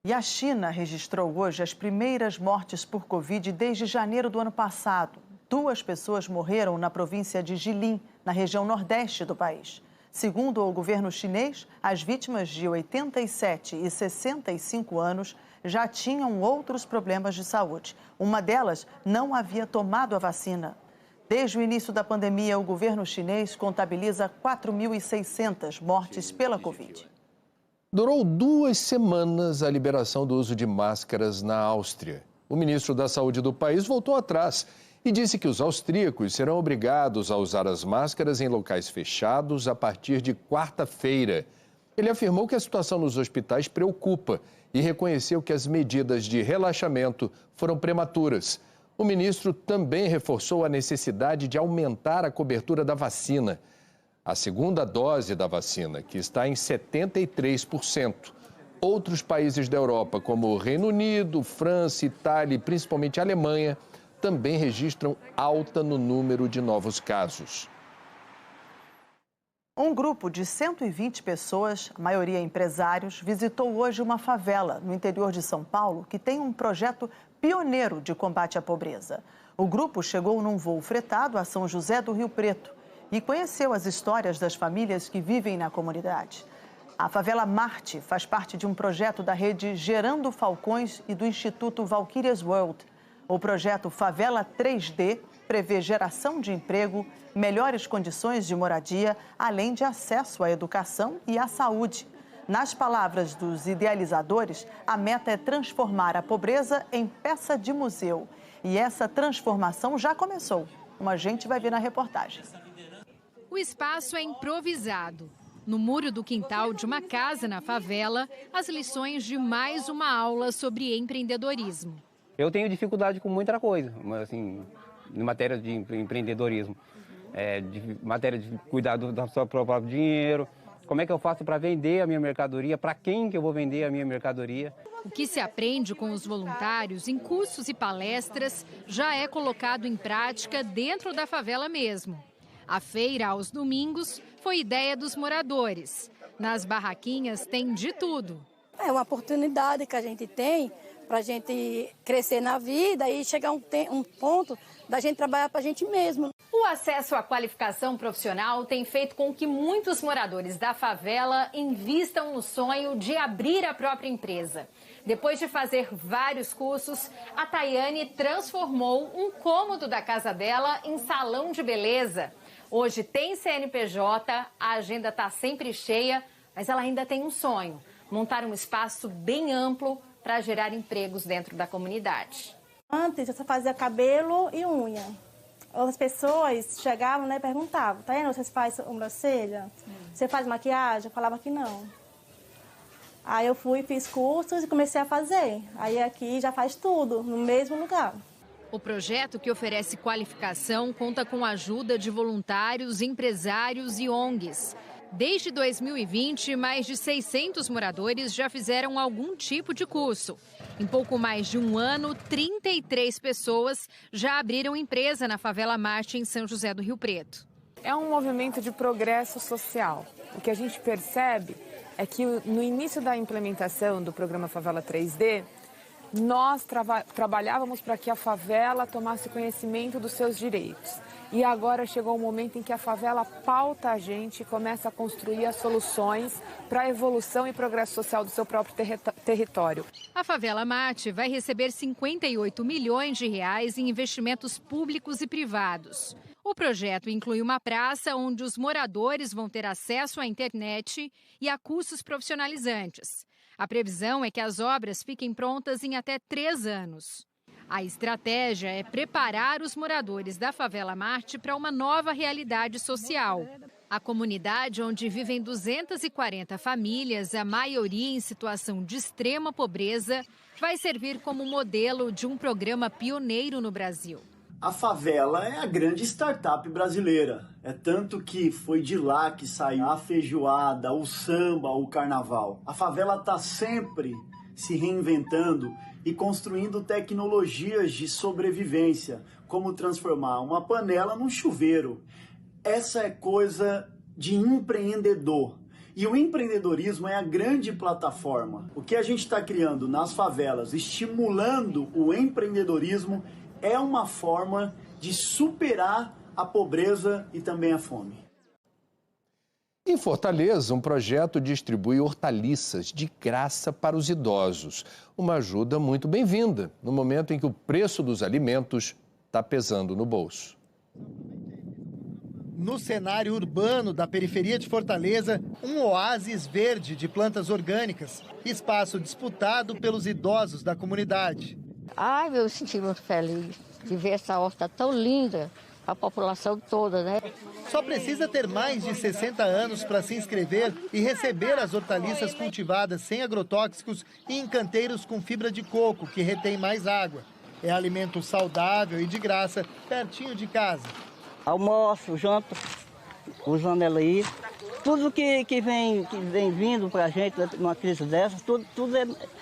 E a China registrou hoje as primeiras mortes por Covid desde janeiro do ano passado. 2 pessoas morreram na província de Jilin, na região nordeste do país. Segundo o governo chinês, as vítimas de 87 e 65 anos já tinham outros problemas de saúde. Uma delas não havia tomado a vacina. Desde o início da pandemia, o governo chinês contabiliza 4.600 mortes pela Covid. Durou 2 semanas a liberação do uso de máscaras na Áustria. O ministro da Saúde do país voltou atrás e disse que os austríacos serão obrigados a usar as máscaras em locais fechados a partir de quarta-feira. Ele afirmou que a situação nos hospitais preocupa e reconheceu que as medidas de relaxamento foram prematuras. O ministro também reforçou a necessidade de aumentar a cobertura da vacina. A segunda dose da vacina, que está em 73%. Outros países da Europa, como o Reino Unido, França, Itália e principalmente a Alemanha, também registram alta no número de novos casos. Um grupo de 120 pessoas, a maioria empresários, visitou hoje uma favela no interior de São Paulo que tem um projeto pioneiro de combate à pobreza. O grupo chegou num voo fretado a São José do Rio Preto e conheceu as histórias das famílias que vivem na comunidade. A favela Marte faz parte de um projeto da rede Gerando Falcões e do Instituto Valkyrias World. O projeto Favela 3D prevê geração de emprego, melhores condições de moradia, além de acesso à educação e à saúde. Nas palavras dos idealizadores, a meta é transformar a pobreza em peça de museu. E essa transformação já começou, como a gente vai ver na reportagem. O espaço é improvisado. No muro do quintal de uma casa na favela, as lições de mais uma aula sobre empreendedorismo. Eu tenho dificuldade com muita coisa, assim, em matéria de empreendedorismo, de matéria de cuidar do seu próprio dinheiro. Como é que eu faço para vender a minha mercadoria? Para quem que eu vou vender a minha mercadoria? O que se aprende com os voluntários em cursos e palestras já é colocado em prática dentro da favela mesmo. A feira aos domingos foi ideia dos moradores. Nas barraquinhas tem de tudo. É uma oportunidade que a gente tem para a gente crescer na vida e chegar um ponto da gente trabalhar para a gente mesmo. O acesso à qualificação profissional tem feito com que muitos moradores da favela invistam no sonho de abrir a própria empresa. Depois de fazer vários cursos, a Tayane transformou um cômodo da casa dela em salão de beleza. Hoje tem CNPJ, a agenda está sempre cheia, mas ela ainda tem um sonho: montar um espaço bem amplo para gerar empregos dentro da comunidade. Antes eu só fazia cabelo e unha. As pessoas chegavam, né, e perguntavam: Tayane, você faz sobrancelha? Você faz maquiagem? Eu falava que não. Aí eu fui, fiz cursos e comecei a fazer. Aí aqui já faz tudo, no mesmo lugar. O projeto, que oferece qualificação, conta com a ajuda de voluntários, empresários e ONGs. Desde 2020, mais de 600 moradores já fizeram algum tipo de curso. Em pouco mais de um ano, 33 pessoas já abriram empresa na Favela Marte, em São José do Rio Preto. É um movimento de progresso social. O que a gente percebe é que no início da implementação do programa Favela 3D, nós trabalhávamos para que a favela tomasse conhecimento dos seus direitos. E agora chegou o momento em que a favela pauta a gente e começa a construir as soluções para a evolução e progresso social do seu próprio território. A Favela Marte vai receber 58 milhões de reais em investimentos públicos e privados. O projeto inclui uma praça onde os moradores vão ter acesso à internet e a cursos profissionalizantes. A previsão é que as obras fiquem prontas em até 3 anos. A estratégia é preparar os moradores da Favela Marte para uma nova realidade social. A comunidade, onde vivem 240 famílias, a maioria em situação de extrema pobreza, vai servir como modelo de um programa pioneiro no Brasil. A favela é a grande startup brasileira. É tanto que foi de lá que saiu a feijoada, o samba, o carnaval. A favela está sempre se reinventando e construindo tecnologias de sobrevivência, como transformar uma panela num chuveiro. Essa é coisa de empreendedor. E o empreendedorismo é a grande plataforma. O que a gente está criando nas favelas, estimulando o empreendedorismo, é uma forma de superar a pobreza e também a fome. Em Fortaleza, um projeto distribui hortaliças de graça para os idosos. Uma ajuda muito bem-vinda, no momento em que o preço dos alimentos está pesando no bolso. No cenário urbano da periferia de Fortaleza, um oásis verde de plantas orgânicas, espaço disputado pelos idosos da comunidade. Ai, eu senti muito feliz. de ver essa horta tão linda, a população toda, né? Só precisa ter mais de 60 anos para se inscrever e receber as hortaliças cultivadas sem agrotóxicos e em canteiros com fibra de coco, que retém mais água. É alimento saudável e de graça, pertinho de casa. Almoço, janto, usando ela aí. Tudo que vem vindo para a gente numa crise dessa, tudo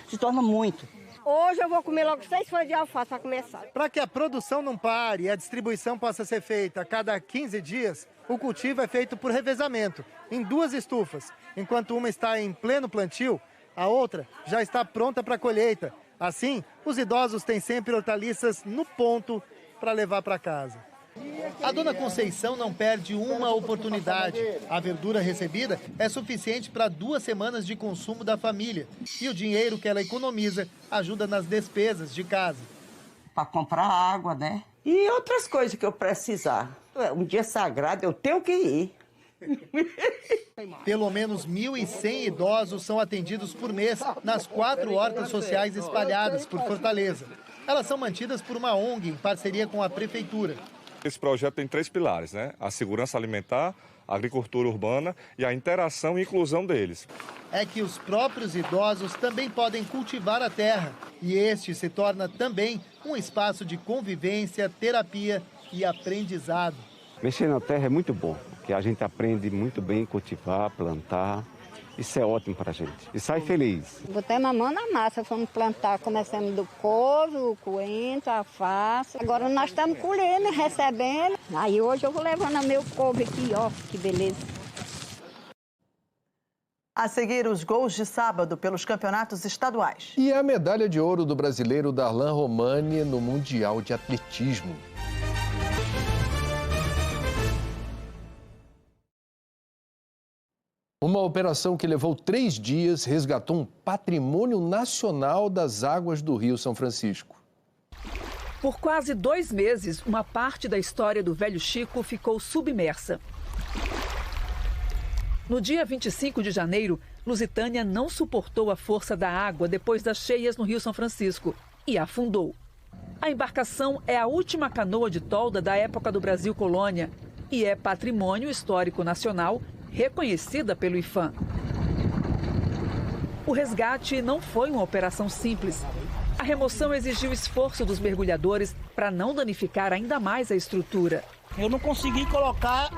se torna muito. Hoje eu vou comer logo 6 folhas de alface para começar. Para que a produção não pare e a distribuição possa ser feita a cada 15 dias, o cultivo é feito por revezamento, em 2 estufas. Enquanto uma está em pleno plantio, a outra já está pronta para a colheita. Assim, os idosos têm sempre hortaliças no ponto para levar para casa. A dona Conceição não perde uma oportunidade. A verdura recebida é suficiente para 2 semanas de consumo da família. E o dinheiro que ela economiza ajuda nas despesas de casa. Para comprar água, né? E outras coisas que eu precisar. Um dia sagrado, eu tenho que ir. Pelo menos 1.100 idosos são atendidos por mês nas 4 hortas sociais espalhadas por Fortaleza. Elas são mantidas por uma ONG em parceria com a prefeitura. Esse projeto tem 3 pilares, né? A segurança alimentar, a agricultura urbana e a interação e inclusão deles. É que os próprios idosos também podem cultivar a terra. E este se torna também um espaço de convivência, terapia e aprendizado. Mexer na terra é muito bom, porque a gente aprende muito bem cultivar, plantar. Isso é ótimo para a gente. E sai feliz. Botei a mão na massa, fomos plantar, começamos do couve, o coentro, a alface. Agora nós estamos colhendo, recebendo. Aí hoje eu vou levando meu couve aqui, ó, que beleza. A seguir, os gols de sábado pelos campeonatos estaduais. E a medalha de ouro do brasileiro Darlan Romani no Mundial de Atletismo. Uma operação que levou 3 dias resgatou um patrimônio nacional das águas do Rio São Francisco. Por quase 2 meses, uma parte da história do Velho Chico ficou submersa. No dia 25 de janeiro, Lusitânia não suportou a força da água depois das cheias no Rio São Francisco e afundou. A embarcação é a última canoa de tolda da época do Brasil Colônia e é patrimônio histórico nacional reconhecida pelo IPHAN. O resgate não foi uma operação simples. A remoção exigiu esforço dos mergulhadores para não danificar ainda mais a estrutura. Eu não consegui colocar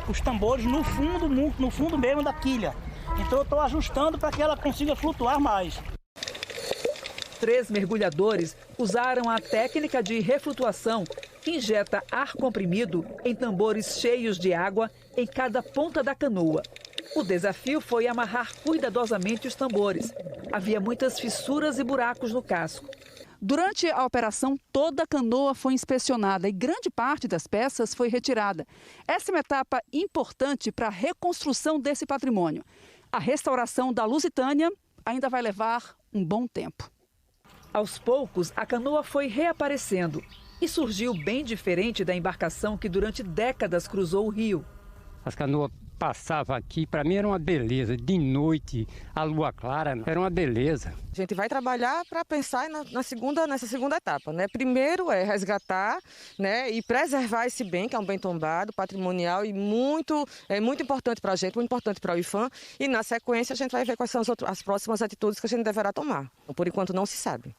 os tambores no fundo mesmo da quilha. Então eu estou ajustando para que ela consiga flutuar mais. 3 mergulhadores usaram a técnica de reflutuação, que injeta ar comprimido em tambores cheios de água em cada ponta da canoa. O desafio foi amarrar cuidadosamente os tambores. Havia muitas fissuras e buracos no casco. Durante a operação, toda a canoa foi inspecionada e grande parte das peças foi retirada. Essa é uma etapa importante para a reconstrução desse patrimônio. A restauração da Lusitânia ainda vai levar um bom tempo. Aos poucos, a canoa foi reaparecendo e surgiu bem diferente da embarcação que durante décadas cruzou o rio. As canoas passavam aqui, para mim era uma beleza. De noite, a lua clara, era uma beleza. A gente vai trabalhar para pensar nessa segunda etapa, né? Primeiro é resgatar, né, e preservar esse bem, que é um bem tombado, patrimonial e muito importante para a gente, muito importante para o IPHAN. E na sequência a gente vai ver quais são as próximas atitudes que a gente deverá tomar. Por enquanto não se sabe.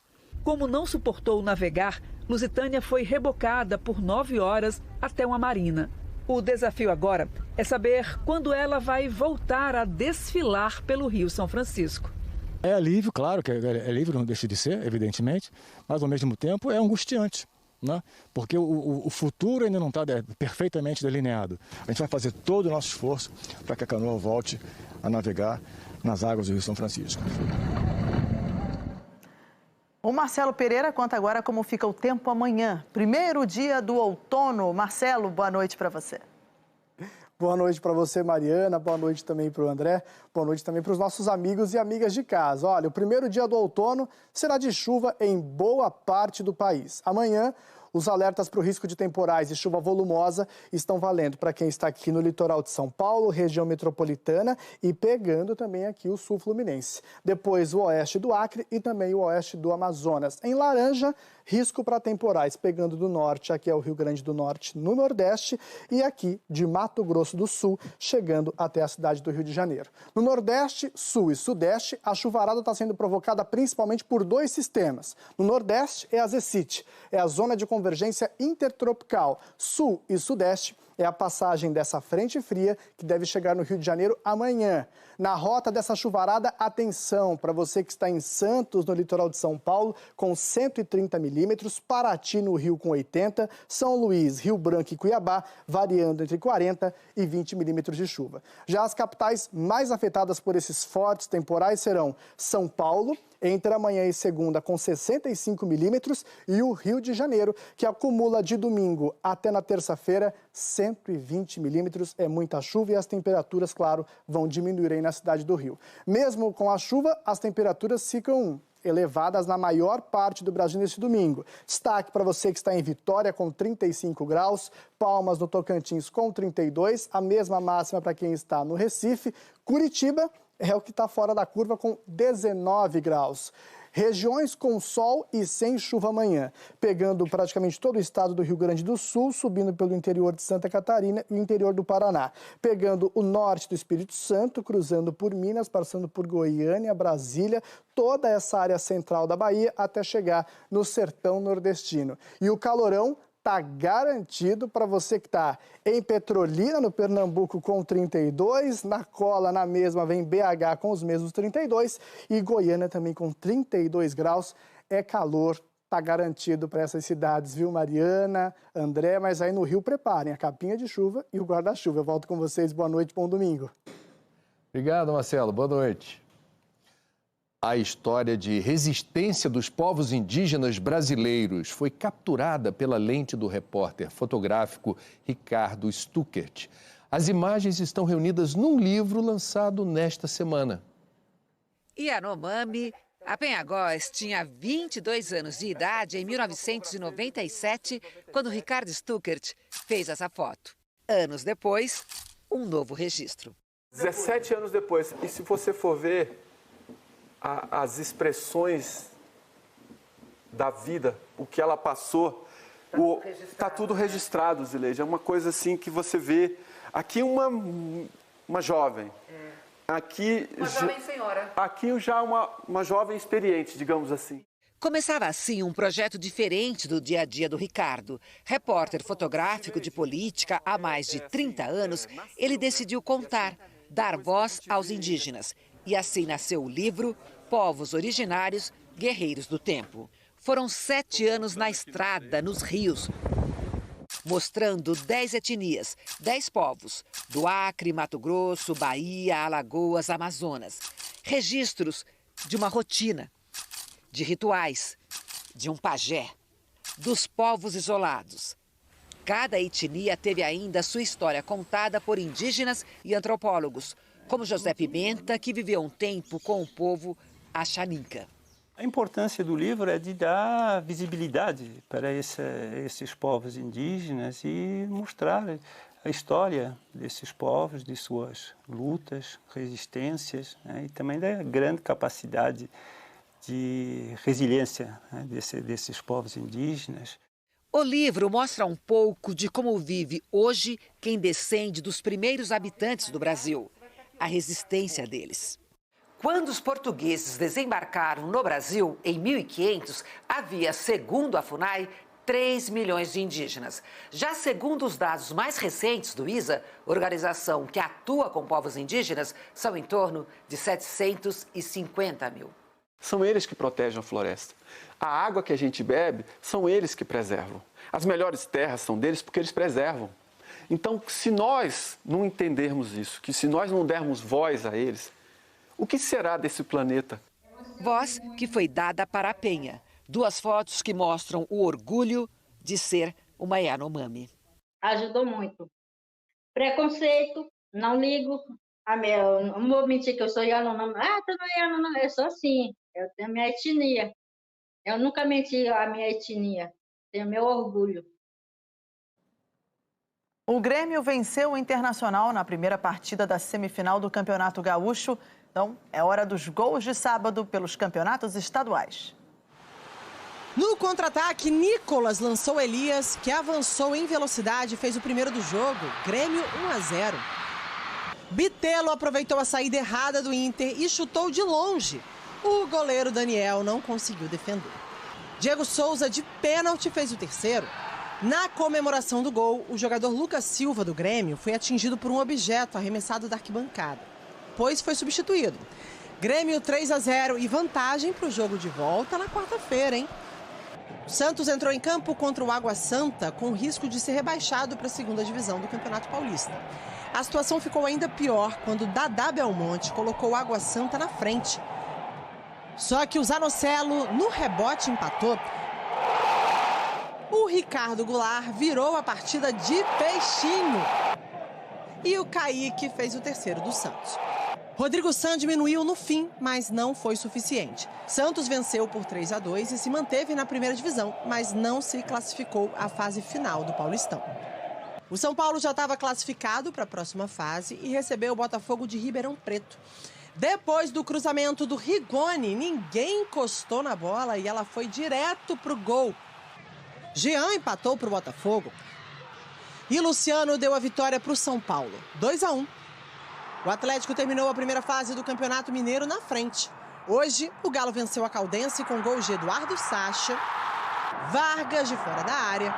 Como não suportou navegar, Lusitânia foi rebocada por 9 horas até uma marina. O desafio agora é saber quando ela vai voltar a desfilar pelo Rio São Francisco. É alívio, claro que é alívio, não deixa de ser, evidentemente, mas ao mesmo tempo é angustiante, né? Porque o futuro ainda não está perfeitamente delineado. A gente vai fazer todo o nosso esforço para que a canoa volte a navegar nas águas do Rio São Francisco. O Marcelo Pereira conta agora como fica o tempo amanhã. Primeiro dia do outono. Marcelo, boa noite para você. Boa noite para você, Mariana. Boa noite também para o André. Boa noite também para os nossos amigos e amigas de casa. Olha, o primeiro dia do outono será de chuva em boa parte do país. Amanhã, Os alertas para o risco de temporais e chuva volumosa estão valendo para quem está aqui no litoral de São Paulo, região metropolitana e pegando também aqui o sul fluminense. Depois o oeste do Acre e também o oeste do Amazonas. Em laranja, risco para temporais, pegando do norte, aqui é o Rio Grande do Norte, no Nordeste, e aqui de Mato Grosso do Sul, chegando até a cidade do Rio de Janeiro. No Nordeste, Sul e Sudeste, a chuvarada está sendo provocada principalmente por dois sistemas. No Nordeste é a Zecite, é a zona de convergência intertropical. Sul e Sudeste é a passagem dessa frente fria que deve chegar no Rio de Janeiro amanhã. Na rota dessa chuvarada, atenção para você que está em Santos, no litoral de São Paulo, com 130 milímetros, Paraty, no Rio, com 80, São Luís, Rio Branco e Cuiabá, variando entre 40 e 20 milímetros de chuva. Já as capitais mais afetadas por esses fortes temporais serão São Paulo, entre amanhã e segunda, com 65 milímetros, e o Rio de Janeiro, que acumula de domingo até na terça-feira 120 milímetros. É muita chuva e as temperaturas, claro, vão diminuir aí na cidade do Rio. Mesmo com a chuva, as temperaturas ficam elevadas na maior parte do Brasil neste domingo. Destaque para você que está em Vitória com 35 graus, Palmas no Tocantins com 32, a mesma máxima para quem está no Recife. Curitiba é o que está fora da curva com 19 graus. Regiões com sol e sem chuva amanhã, pegando praticamente todo o estado do Rio Grande do Sul, subindo pelo interior de Santa Catarina e o interior do Paraná, pegando o norte do Espírito Santo, cruzando por Minas, passando por Goiânia, Brasília, toda essa área central da Bahia, até chegar no sertão nordestino. E o calorão está garantido para você que está em Petrolina, no Pernambuco, com 32. Na cola, na mesma, vem BH com os mesmos 32. E Goiânia também com 32 graus. É calor, está garantido para essas cidades, viu, Mariana, André? Mas aí no Rio, preparem a capinha de chuva e o guarda-chuva. Eu volto com vocês. Boa noite, bom domingo. Obrigado, Marcelo. Boa noite. A história de resistência dos povos indígenas brasileiros foi capturada pela lente do repórter fotográfico Ricardo Stuckert. As imagens estão reunidas num livro lançado nesta semana. Yanomami Apenhagós tinha 22 anos de idade em 1997, quando Ricardo Stuckert fez essa foto. Anos depois, um novo registro. 17 anos depois, e se você for ver as expressões da vida, o que ela passou, está tudo registrado, Zileide. É uma coisa assim que você vê. Aqui uma jovem. Aqui, uma jovem senhora. Aqui já uma jovem experiente, digamos assim. Começava assim um projeto diferente do dia a dia do Ricardo. Repórter fotográfico de política há mais de 30 anos, ele decidiu contar, dar voz aos indígenas. E assim nasceu o livro Povos Originários, Guerreiros do Tempo. Foram 7 anos na estrada, nos rios, mostrando 10 etnias, 10 povos, do Acre, Mato Grosso, Bahia, Alagoas, Amazonas. Registros de uma rotina, de rituais, de um pajé, dos povos isolados. Cada etnia teve ainda sua história contada por indígenas e antropólogos, como José Pimenta, que viveu um tempo com o povo Axaninca. A importância do livro é de dar visibilidade para esses povos indígenas e mostrar a história desses povos, de suas lutas, resistências, né, e também da grande capacidade de resiliência, né, desses povos indígenas. O livro mostra um pouco de como vive hoje quem descende dos primeiros habitantes do Brasil. A resistência deles. Quando os portugueses desembarcaram no Brasil, em 1500, havia, segundo a FUNAI, 3 milhões de indígenas. Já segundo os dados mais recentes do ISA, organização que atua com povos indígenas, são em torno de 750 mil. São eles que protegem a floresta. A água que a gente bebe, são eles que preservam. As melhores terras são deles porque eles preservam. Então, se nós não entendermos isso, que se nós não dermos voz a eles, o que será desse planeta? Voz que foi dada para a Penha. 2 fotos que mostram o orgulho de ser uma Yanomami. Ajudou muito. Preconceito, não ligo. Não vou mentir que eu sou Yanomami. Tu não é Yanomami, eu sou assim. Eu tenho minha etnia. Eu nunca menti a minha etnia. tenho meu orgulho. O Grêmio venceu o Internacional na primeira partida da semifinal do Campeonato Gaúcho. Então, é hora dos gols de sábado pelos campeonatos estaduais. No contra-ataque, Nicolas lançou Elias, que avançou em velocidade e fez o primeiro do jogo. Grêmio 1-0. Bitelo aproveitou a saída errada do Inter e chutou de longe. O goleiro Daniel não conseguiu defender. Diego Souza, de pênalti, fez o terceiro. Na comemoração do gol, o jogador Lucas Silva, do Grêmio, foi atingido por um objeto arremessado da arquibancada, pois foi substituído. Grêmio 3-0 e vantagem para o jogo de volta na quarta-feira, hein? O Santos entrou em campo contra o Água Santa com risco de ser rebaixado para a segunda divisão do Campeonato Paulista. A situação ficou ainda pior quando Dadá Belmonte colocou o Água Santa na frente. Só que o Zanocelo, no rebote, empatou. O Ricardo Goulart virou a partida de peixinho. E o Kaique fez o terceiro do Santos. Rodrigo San diminuiu no fim, mas não foi suficiente. Santos venceu por 3-2 e se manteve na primeira divisão, mas não se classificou à fase final do Paulistão. O São Paulo já estava classificado para a próxima fase e recebeu o Botafogo de Ribeirão Preto. Depois do cruzamento do Rigoni, ninguém encostou na bola e ela foi direto para o gol. Jean empatou para o Botafogo e Luciano deu a vitória para o São Paulo, 2-1. O Atlético terminou a primeira fase do Campeonato Mineiro na frente. Hoje, o Galo venceu a Caldense com gols de Eduardo Sacha, Vargas de fora da área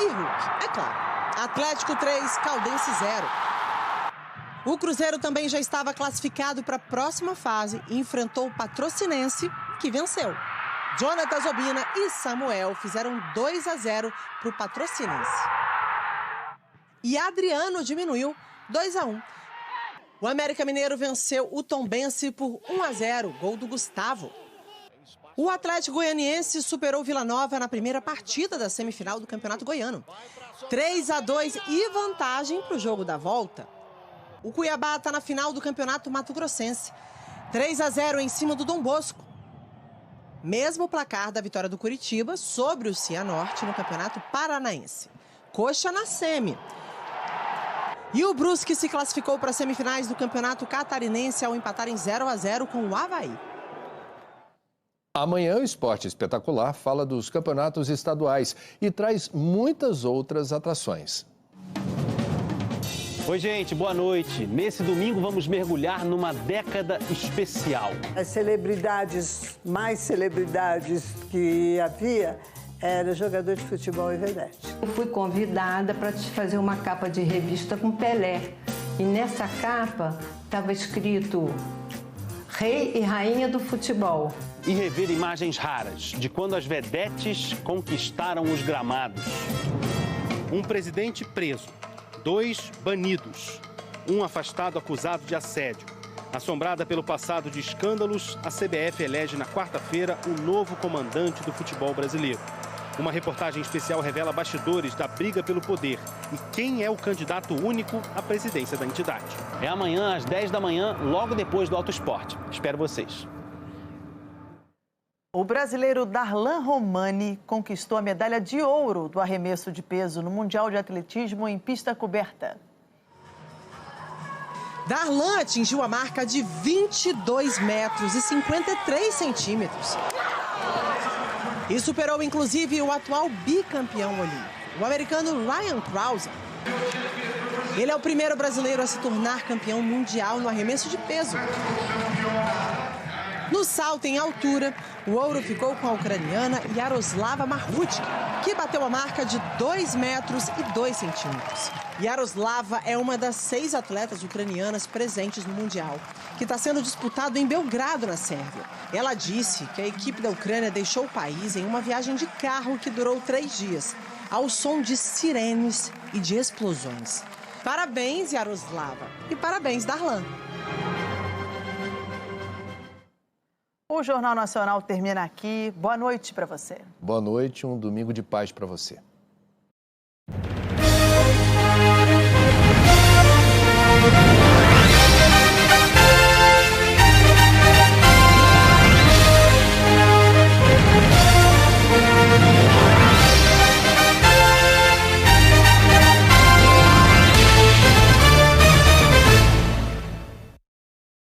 e Hulk, é claro. Atlético 3, Caldense 0. O Cruzeiro também já estava classificado para a próxima fase e enfrentou o Patrocinense, que venceu. Jonathan Zobina e Samuel fizeram 2-0 para o Patrocinense. E Adriano diminuiu 2-1. O América Mineiro venceu o Tombense por 1-0, gol do Gustavo. O Atlético Goianiense superou Vila Nova na primeira partida da semifinal do Campeonato Goiano. 3-2 e vantagem para o jogo da volta. O Cuiabá está na final do Campeonato Mato Grossense. 3-0 em cima do Dom Bosco. Mesmo placar da vitória do Curitiba sobre o Cianorte no Campeonato Paranaense. Coxa na semi. E o Brusque se classificou para as semifinais do Campeonato Catarinense ao empatar em 0-0 com o Avaí. Amanhã o Esporte Espetacular fala dos campeonatos estaduais e traz muitas outras atrações. Oi, gente, boa noite. Nesse domingo vamos mergulhar numa década especial. As celebridades, mais celebridades que havia, era jogador de futebol e vedete. Eu fui convidada para fazer uma capa de revista com Pelé. E nessa capa estava escrito Rei e Rainha do Futebol. E rever imagens raras de quando as vedetes conquistaram os gramados. Um presidente preso, 2 banidos, um afastado acusado de assédio. Assombrada pelo passado de escândalos, a CBF elege na quarta-feira o novo comandante do futebol brasileiro. Uma reportagem especial revela bastidores da briga pelo poder e quem é o candidato único à presidência da entidade. É amanhã às 10 da manhã, logo depois do Auto Esporte. Espero vocês. O brasileiro Darlan Romani conquistou a medalha de ouro do arremesso de peso no Mundial de Atletismo em pista coberta. Darlan atingiu a marca de 22 metros e 53 centímetros. E superou, inclusive, o atual bicampeão olímpico, o americano Ryan Krause. Ele é o primeiro brasileiro a se tornar campeão mundial no arremesso de peso. No salto em altura, o ouro ficou com a ucraniana Yaroslava Marhutka, que bateu a marca de 2 metros e 2 centímetros. Yaroslava é uma das 6 atletas ucranianas presentes no Mundial, que está sendo disputado em Belgrado, na Sérvia. Ela disse que a equipe da Ucrânia deixou o país em uma viagem de carro que durou 3 dias, ao som de sirenes e de explosões. Parabéns, Yaroslava, e parabéns, Darlan. O Jornal Nacional termina aqui. Boa noite para você. Boa noite, um domingo de paz para você.